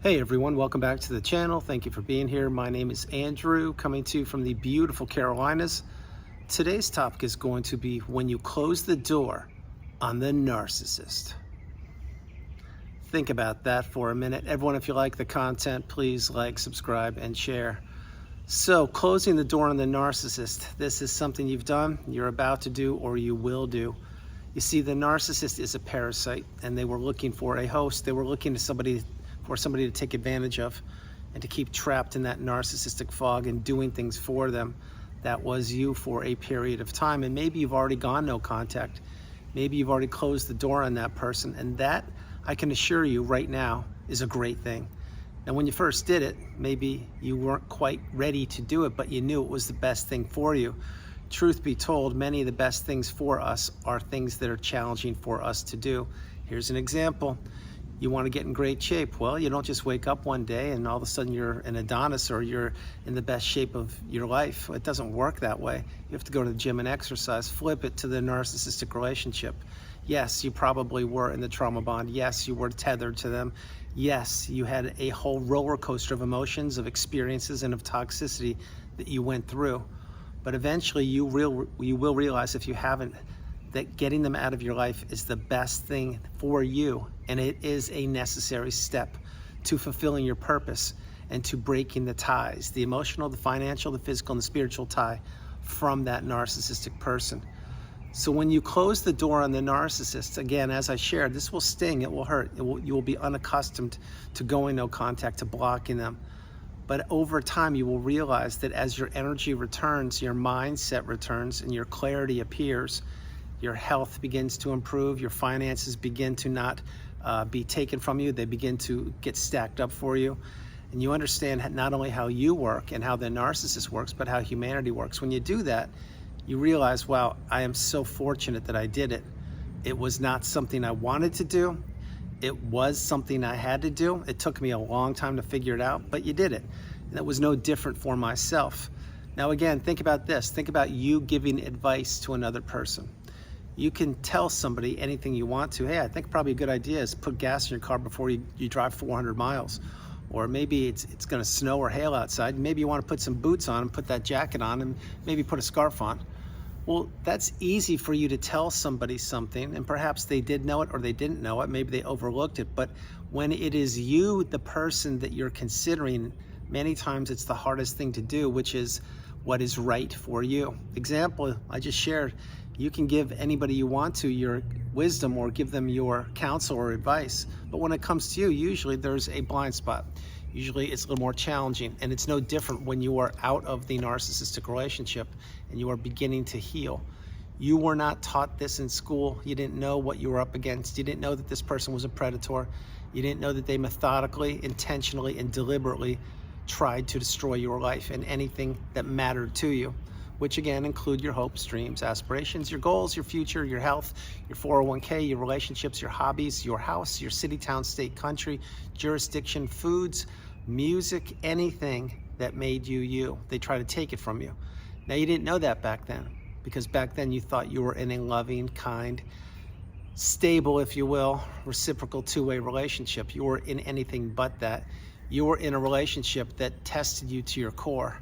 Hey everyone, welcome back to the channel. Thank you for being here. My name is Andrew, coming to you from the beautiful Carolinas. Today's topic is going to be when you close the door on the narcissist. Think about that for a minute. Everyone, if you like the content, please like, subscribe, and share. So, closing the door on the narcissist. This is something you've done, you're about to do, or you will do. You see, the narcissist is a parasite, and they were looking for a host. They were looking for somebody to take advantage of and to keep trapped in that narcissistic fog and doing things for them. That was you for a period of time, and maybe you've already gone no contact. Maybe you've already closed the door on that person, and that, I can assure you right now, is a great thing. Now, when you first did it, maybe you weren't quite ready to do it, but you knew it was the best thing for you. Truth be told, many of the best things for us are things that are challenging for us to do. Here's an example. You want to get in great shape. Well, you don't just wake up one day and all of a sudden you're an Adonis or you're in the best shape of your life. It doesn't work that way. You have to go to the gym and exercise. Flip it to the narcissistic relationship. Yes, you probably were in the trauma bond. Yes, you were tethered to them. Yes, you had a whole roller coaster of emotions, of experiences, and of toxicity that you went through. But eventually you will realize, if you haven't, that getting them out of your life is the best thing for you, and it is a necessary step to fulfilling your purpose and to breaking the ties, the emotional, the financial, the physical, and the spiritual tie from that narcissistic person. So when you close the door on the narcissist, again, as I shared, this will sting, it will hurt, you will be unaccustomed to going no contact, to blocking them. But over time, you will realize that as your energy returns, your mindset returns, and your clarity appears, your health begins to improve, your finances begin to not be taken from you, they begin to get stacked up for you. And you understand not only how you work and how the narcissist works, but how humanity works. When you do that, you realize, wow, I am so fortunate that I did it. It was not something I wanted to do. It was something I had to do. It took me a long time to figure it out, but you did it. And it was no different for myself. Now again, think about this. Think about you giving advice to another person. You can tell somebody anything you want to. Hey, I think probably a good idea is put gas in your car before you drive 400 miles. Or maybe it's gonna snow or hail outside. Maybe you wanna put some boots on and put that jacket on and maybe put a scarf on. Well, that's easy for you to tell somebody something, and perhaps they did know it or they didn't know it. Maybe they overlooked it. But when it is you, the person that you're considering, many times it's the hardest thing to do, which is what is right for you. Example I just shared, you can give anybody you want to your wisdom or give them your counsel or advice. But when it comes to you, usually there's a blind spot. Usually it's a little more challenging, and it's no different when you are out of the narcissistic relationship and you are beginning to heal. You were not taught this in school. You didn't know what you were up against. You didn't know that this person was a predator. You didn't know that they methodically, intentionally, and deliberately tried to destroy your life and anything that mattered to you, which again include your hopes, dreams, aspirations, your goals, your future, your health, your 401k, your relationships, your hobbies, your house, your city, town, state, country, jurisdiction, foods, music, anything that made you you. They try to take it from you. Now, you didn't know that back then, because back then you thought you were in a loving, kind, stable, if you will, reciprocal two-way relationship. You were in anything but that. You were in a relationship that tested you to your core,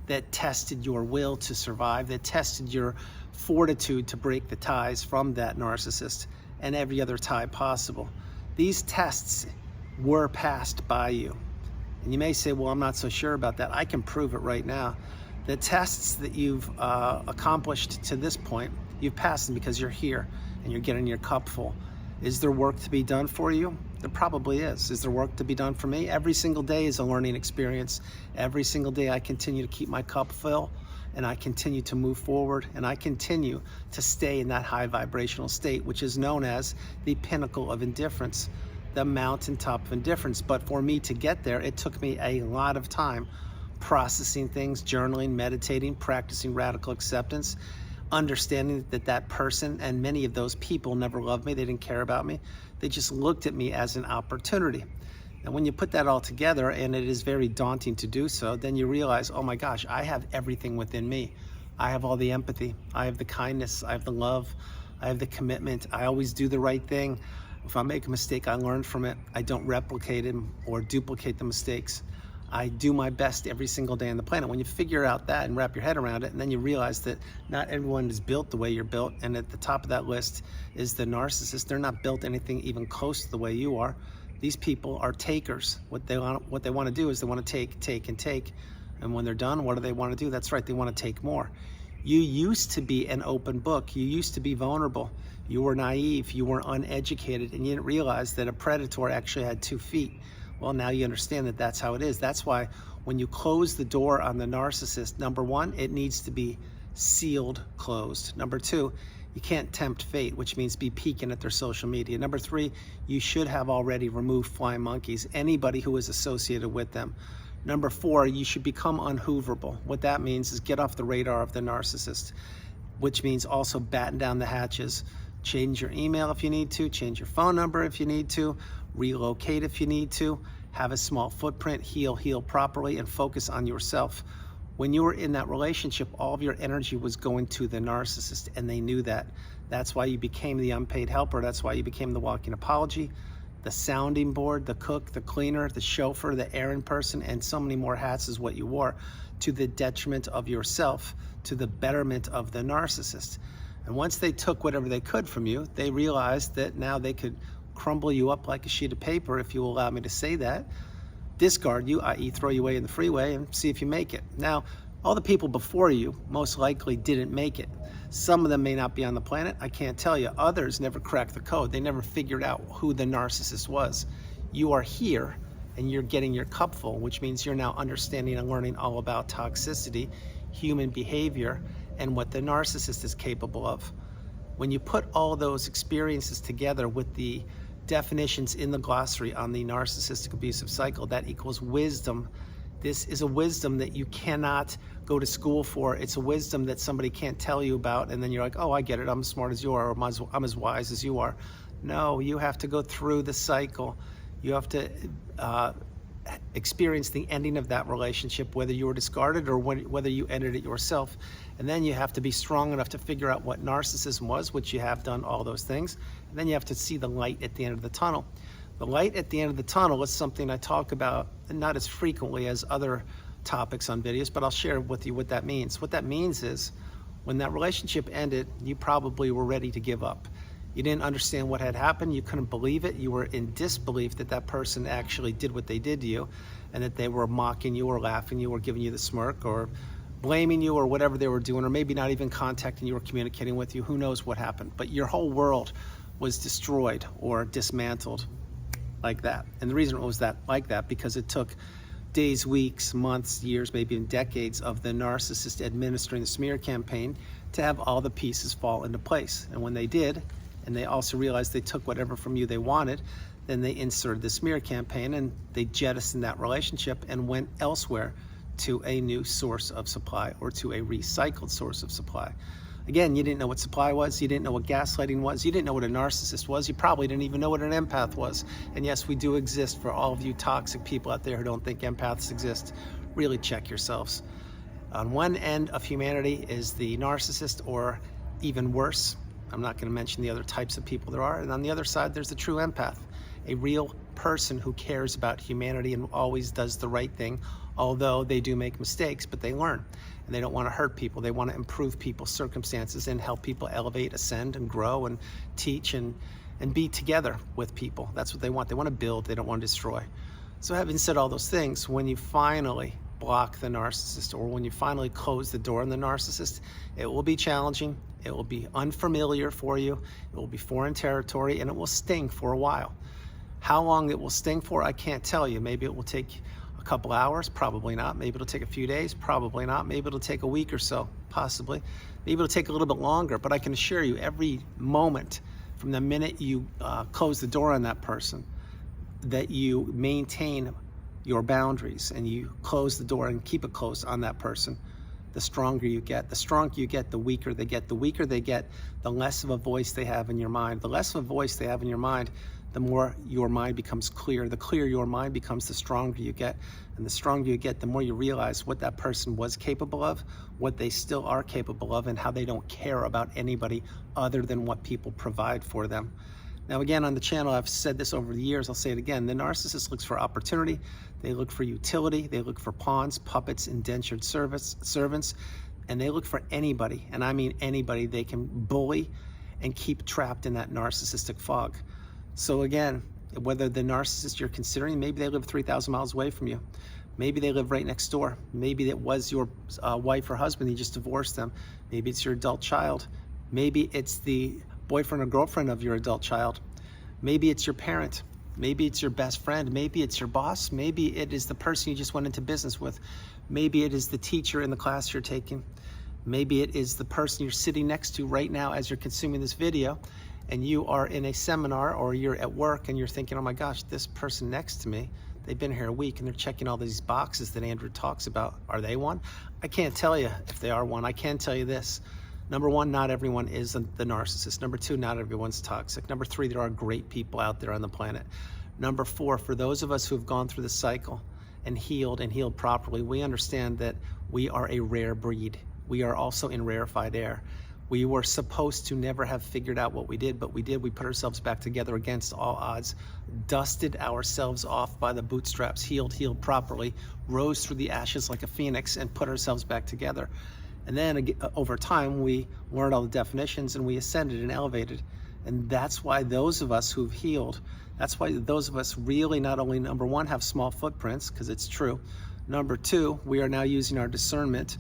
that tested your will to survive, that tested your fortitude to break the ties from that narcissist and every other tie possible. These tests were passed by you. And you may say, well, I'm not so sure about that. I can prove it right now. The tests that you've accomplished to this point, you've passed them because you're here and you're getting your cup full. Is there work to be done for you? There probably is. Is there work to be done for me? Every single day is a learning experience. Every single day I continue to keep my cup full, and I continue to move forward, and I continue to stay in that high vibrational state, which is known as the pinnacle of indifference, the mountaintop of indifference. But for me to get there, it took me a lot of time processing things, journaling, meditating, practicing radical acceptance, understanding that that person and many of those people never loved me. They didn't care about me. They just looked at me as an opportunity. And when you put that all together, and it is very daunting to do so, then you realize, oh my gosh, I have everything within me. I have all the empathy. I have the kindness. I have the love. I have the commitment. I always do the right thing. If I make a mistake, I learn from it. I don't replicate them or duplicate the mistakes. I do my best every single day on the planet. When you figure out that and wrap your head around it, and then you realize that not everyone is built the way you're built, and at the top of that list is the narcissist. They're not built anything even close to the way you are. These people are takers. What they want to do is they want to take, and take. And when they're done, what do they want to do? That's right, they want to take more. You used to be an open book. You used to be vulnerable. You were naive. You were uneducated, and you didn't realize that a predator actually had 2 feet. Well, now you understand that that's how it is. That's why when you close the door on the narcissist, number 1, it needs to be sealed closed. Number 2, you can't tempt fate, which means be peeking at their social media. Number 3, you should have already removed flying monkeys, anybody who is associated with them. Number 4, you should become unhooverable. What that means is get off the radar of the narcissist, which means also batten down the hatches. Change your email if you need to, change your phone number if you need to, relocate if you need to, have a small footprint, heal properly, and focus on yourself. When you were in that relationship, all of your energy was going to the narcissist, and they knew that. That's why you became the unpaid helper. That's why you became the walking apology, the sounding board, the cook, the cleaner, the chauffeur, the errand person, and so many more hats is what you wore, to the detriment of yourself, to the betterment of the narcissist. And once they took whatever they could from you, they realized that now they could crumble you up like a sheet of paper, if you allow me to say that, discard you, i.e. throw you away in the freeway, and see if you make it. Now, all the people before you most likely didn't make it. Some of them may not be on the planet, I can't tell you. Others never cracked the code. They never figured out who the narcissist was. You are here, and you're getting your cup full, which means you're now understanding and learning all about toxicity, human behavior, and what the narcissist is capable of. When you put all those experiences together with the definitions in the glossary on the narcissistic abusive cycle, that equals wisdom. This is a wisdom that you cannot go to school for. It's a wisdom that somebody can't tell you about, and then you're like, oh, I get it, I'm as smart as you are, or I'm as wise as you are. No, you have to go through the cycle. You have to experience the ending of that relationship, whether you were discarded or whether you ended it yourself. And then you have to be strong enough to figure out what narcissism was, which you have done all those things. And then you have to see the light at the end of the tunnel. The light at the end of the tunnel is something I talk about not as frequently as other topics on videos, but I'll share with you what that means. What that means is when that relationship ended, you probably were ready to give up. You didn't understand what had happened. You couldn't believe it. You were in disbelief that that person actually did what they did to you, and that they were mocking you or laughing you or giving you the smirk or blaming you or whatever they were doing, or maybe not even contacting you or communicating with you. Who knows what happened? But your whole world was destroyed or dismantled like that. And the reason it was like that because it took days, weeks, months, years, maybe even decades of the narcissist administering the smear campaign to have all the pieces fall into place. And when they did, and they also realized they took whatever from you they wanted, then they inserted the smear campaign and they jettisoned that relationship and went elsewhere to a new source of supply or to a recycled source of supply. Again, you didn't know what supply was, you didn't know what gaslighting was, you didn't know what a narcissist was, you probably didn't even know what an empath was. And yes, we do exist. For all of you toxic people out there who don't think empaths exist, really check yourselves. On one end of humanity is the narcissist, or even worse, I'm not going to mention the other types of people there are, and on the other side there's the true empath, a real person who cares about humanity and always does the right thing, although they do make mistakes, but they learn. And they don't want to hurt people. They want to improve people's circumstances and help people elevate, ascend, and grow, and teach, and be together with people. That's what they want. They want to build. They don't want to destroy. So having said all those things, when you finally block the narcissist, or when you finally close the door on the narcissist, it will be challenging. It will be unfamiliar for you. It will be foreign territory, and it will sting for a while. How long it will sting for, I can't tell you. Maybe it will take a couple hours, probably not. Maybe it'll take a few days, probably not. Maybe it'll take a week or so, possibly. Maybe it'll take a little bit longer, but I can assure you every moment from the minute you close the door on that person, that you maintain your boundaries and you close the door and keep it closed on that person, the stronger you get. The stronger you get, the weaker they get. The weaker they get, the less of a voice they have in your mind. The less of a voice they have in your mind, the more your mind becomes clear. The clearer your mind becomes, the stronger you get. And the stronger you get, the more you realize what that person was capable of, what they still are capable of, and how they don't care about anybody other than what people provide for them. Now, again, on the channel, I've said this over the years, I'll say it again. The narcissist looks for opportunity. They look for utility. They look for pawns, puppets, indentured servants, and they look for anybody, and I mean anybody, they can bully and keep trapped in that narcissistic fog. So again, whether the narcissist you're considering, maybe they live 3,000 miles away from you. Maybe they live right next door. Maybe it was your wife or husband, you just divorced them. Maybe it's your adult child. Maybe it's the boyfriend or girlfriend of your adult child. Maybe it's your parent. Maybe it's your best friend. Maybe it's your boss. Maybe it is the person you just went into business with. Maybe it is the teacher in the class you're taking. Maybe it is the person you're sitting next to right now as you're consuming this video, and you are in a seminar or you're at work and you're thinking, oh my gosh, this person next to me, they've been here a week and they're checking all these boxes that Andrew talks about. Are they one? I can't tell you if they are one. I can tell you this. Number one, not everyone is the narcissist. Number two, not everyone's toxic. Number three, there are great people out there on the planet. Number four, for those of us who have gone through the cycle and healed properly, we understand that we are a rare breed. We are also in rarefied air. We were supposed to never have figured out what we did, but we did. We put ourselves back together against all odds, dusted ourselves off by the bootstraps, healed properly, rose through the ashes like a phoenix, and put ourselves back together. And then over time, we learned all the definitions and we ascended and elevated. And that's why those of us who've healed, that's why those of us really not only, number one, have small footprints, because it's true. Number two, we are now using our discernment,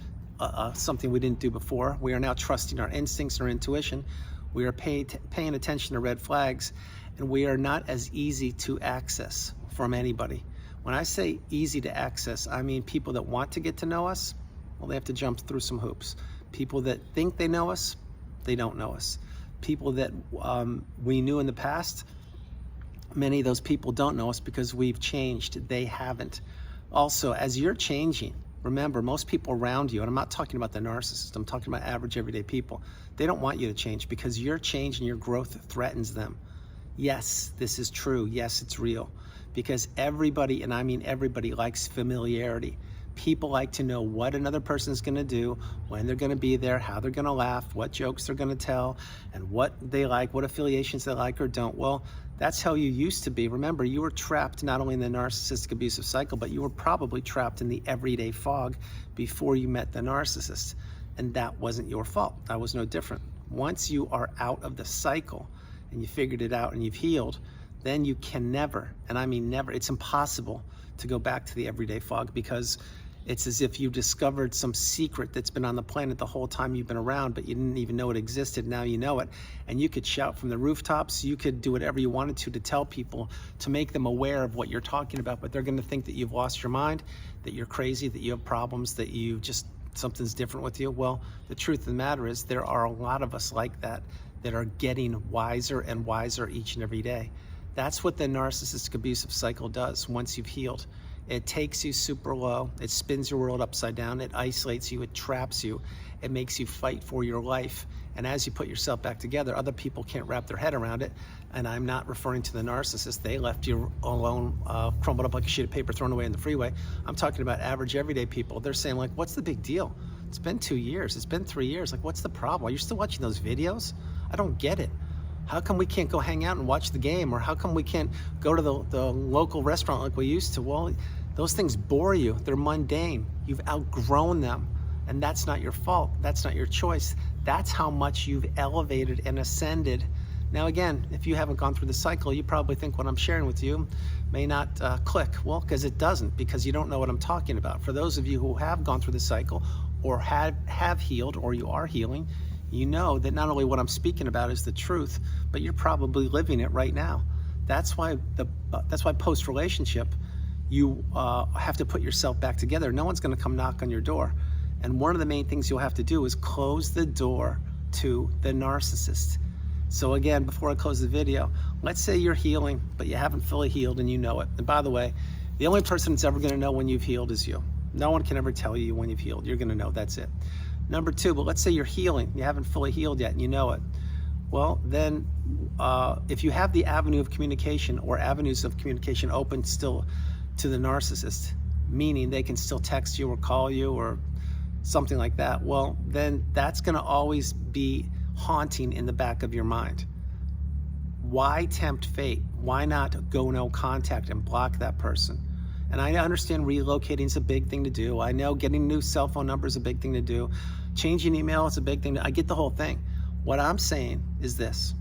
something we didn't do before. We are now trusting our instincts and our intuition. We are paying attention to red flags, and we are not as easy to access from anybody. When I say easy to access, I mean people that want to get to know us, well, they have to jump through some hoops. People that think they know us, they don't know us. People that we knew in the past, many of those people don't know us because we've changed. They haven't. Also, as you're changing, remember, most people around you, and I'm not talking about the narcissist, I'm talking about average everyday people, they don't want you to change because your change and your growth threatens them. Yes, this is true. Yes, it's real. Because everybody, and I mean everybody, likes familiarity. People like to know what another person is going to do, when they're going to be there, how they're going to laugh, what jokes they're going to tell, and what they like, what affiliations they like or don't. Well, that's how you used to be. Remember, you were trapped not only in the narcissistic abusive cycle, but you were probably trapped in the everyday fog before you met the narcissist. And that wasn't your fault. That was no different. Once you are out of the cycle and you figured it out and you've healed, then you can never, and I mean never, it's impossible to go back to the everyday fog, because it's as if you discovered some secret that's been on the planet the whole time you've been around, but you didn't even know it existed. Now you know it, and you could shout from the rooftops, you could do whatever you wanted to tell people, to make them aware of what you're talking about, but they're going to think that you've lost your mind, that you're crazy, that you have problems, that you just, something's different with you. Well, the truth of the matter is there are a lot of us like that are getting wiser and wiser each and every day. That's what the narcissistic abusive cycle does once you've healed. It takes you super low, it spins your world upside down, it isolates you, it traps you, it makes you fight for your life. And as you put yourself back together, other people can't wrap their head around it. And I'm not referring to the narcissist. They left you alone, crumbled up like a sheet of paper thrown away in the freeway. I'm talking about average everyday people. They're saying, like, what's the big deal? It's been 2 years, it's been 3 years. Like, what's the problem? Are you still watching those videos? I don't get it. How come we can't go hang out and watch the game? Or how come we can't go to the local restaurant like we used to? Well, those things bore you. They're mundane. You've outgrown them. And that's not your fault. That's not your choice. That's how much you've elevated and ascended. Now, again, if you haven't gone through the cycle, you probably think what I'm sharing with you may not click. Well, because it doesn't, because you don't know what I'm talking about. For those of you who have gone through the cycle or have healed, or you are healing, you know that not only what I'm speaking about is the truth, but you're probably living it right now. That's why post-relationship, you have to put yourself back together. No one's going to come knock on your door. And one of the main things you'll have to do is close the door to the narcissist. So again, before I close the video, let's say you're healing, but you haven't fully healed and you know it. And by the way, the only person that's ever going to know when you've healed is you. No one can ever tell you when you've healed. You're going to know, that's it. Number two, but let's say you're healing, you haven't fully healed yet and you know it. Well, then if you have the avenue of communication or avenues of communication open still to the narcissist, meaning they can still text you or call you or something like that, well, then that's going to always be haunting in the back of your mind. Why tempt fate? Why not go no contact and block that person? And I understand relocating is a big thing to do. I know getting a new cell phone number is a big thing to do. Changing email is a big thing. I get the whole thing. What I'm saying is this.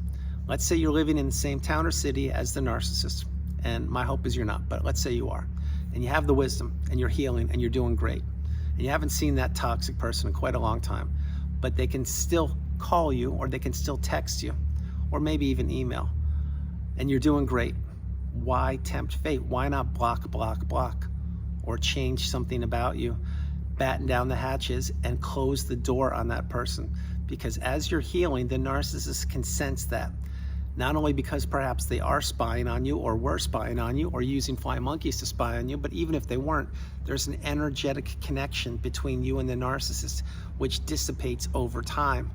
Let's say you're living in the same town or city as the narcissist. And my hope is you're not, but let's say you are. And you have the wisdom and you're healing and you're doing great. And you haven't seen that toxic person in quite a long time. But they can still call you, or they can still text you, or maybe even email. And you're doing great. Why tempt fate? Why not block, or change something about you, batten down the hatches and close the door on that person? Because as you're healing, the narcissist can sense that. Not only because perhaps they are spying on you, or were spying on you, or using flying monkeys to spy on you, but even if they weren't, there's an energetic connection between you and the narcissist, which dissipates over time.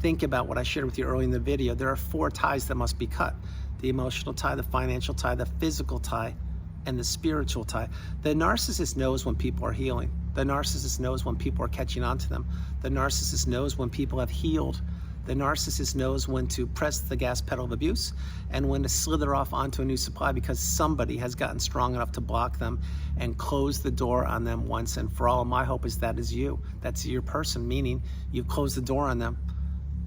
Think about what I shared with you earlier in the video. There are 4 ties that must be cut: the emotional tie, the financial tie, the physical tie, and the spiritual tie. The narcissist knows when people are healing. The narcissist knows when people are catching on to them. The narcissist knows when people have healed. The narcissist knows when to press the gas pedal of abuse and when to slither off onto a new supply, because somebody has gotten strong enough to block them and close the door on them once and for all. My hope is that is you. That's your person, meaning you close the door on them.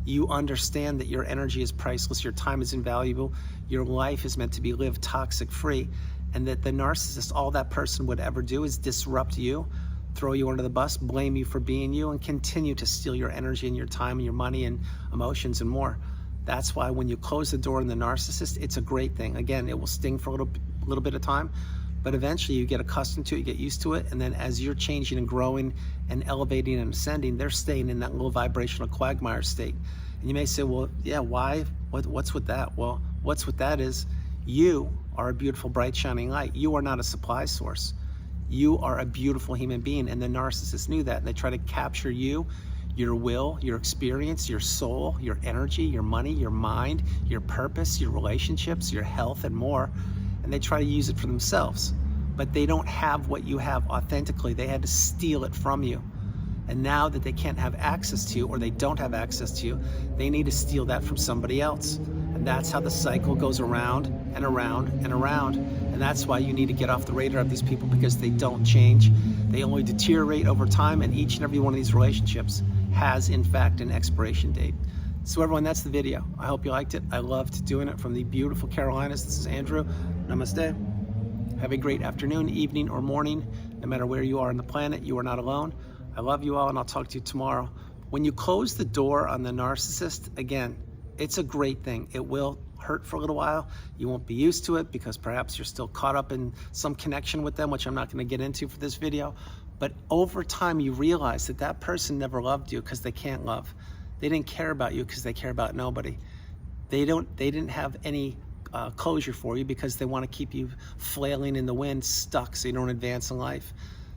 You understand that your energy is priceless, your time is invaluable, your life is meant to be lived toxic free, and that the narcissist, all that person would ever do is disrupt you, throw you under the bus, blame you for being you, and continue to steal your energy and your time and your money and emotions and more. That's why when you close the door on the narcissist, it's a great thing. Again, it will sting for a little bit of time, but eventually you get accustomed to it, you get used to it, and then as you're changing and growing and elevating and ascending, they're staying in that low vibrational quagmire state. And you may say, well, yeah, why? What's with that? Well, what's with that is you are a beautiful, bright, shining light. You are not a supply source. You are a beautiful human being, and the narcissist knew that, and they try to capture you, your will, your experience, your soul, your energy, your money, your mind, your purpose, your relationships, your health, and more, and they try to use it for themselves. But they don't have what you have authentically. They had to steal it from you. And now that they can't have access to you, or they don't have access to you, they need to steal that from somebody else. And that's how the cycle goes around and around and around. And that's why you need to get off the radar of these people, because they don't change. They only deteriorate over time, and each and every one of these relationships has, in fact, an expiration date. So everyone, that's the video. I hope you liked it. I loved doing it from the beautiful Carolinas. This is Andrew. Namaste. Have a great afternoon, evening, or morning. No matter where you are on the planet, you are not alone. I love you all, and I'll talk to you tomorrow. When you close the door on the narcissist, again, it's a great thing. It will hurt for a little while. You won't be used to it because perhaps you're still caught up in some connection with them, which I'm not going to get into for this video. But over time, you realize that that person never loved you because they can't love. They didn't care about you because they care about nobody. They didn't have any closure for you because they want to keep you flailing in the wind, stuck, so you don't advance in life.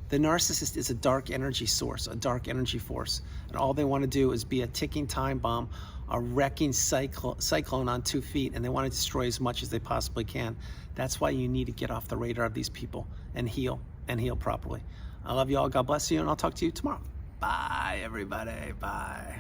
The narcissist is a dark energy source, a dark energy force. And all they want to do is be a ticking time bomb, a wrecking cyclone on 2 feet, and they want to destroy as much as they possibly can. That's why you need to get off the radar of these people and heal properly. I love you all. God bless you, and I'll talk to you tomorrow. Bye, everybody. Bye.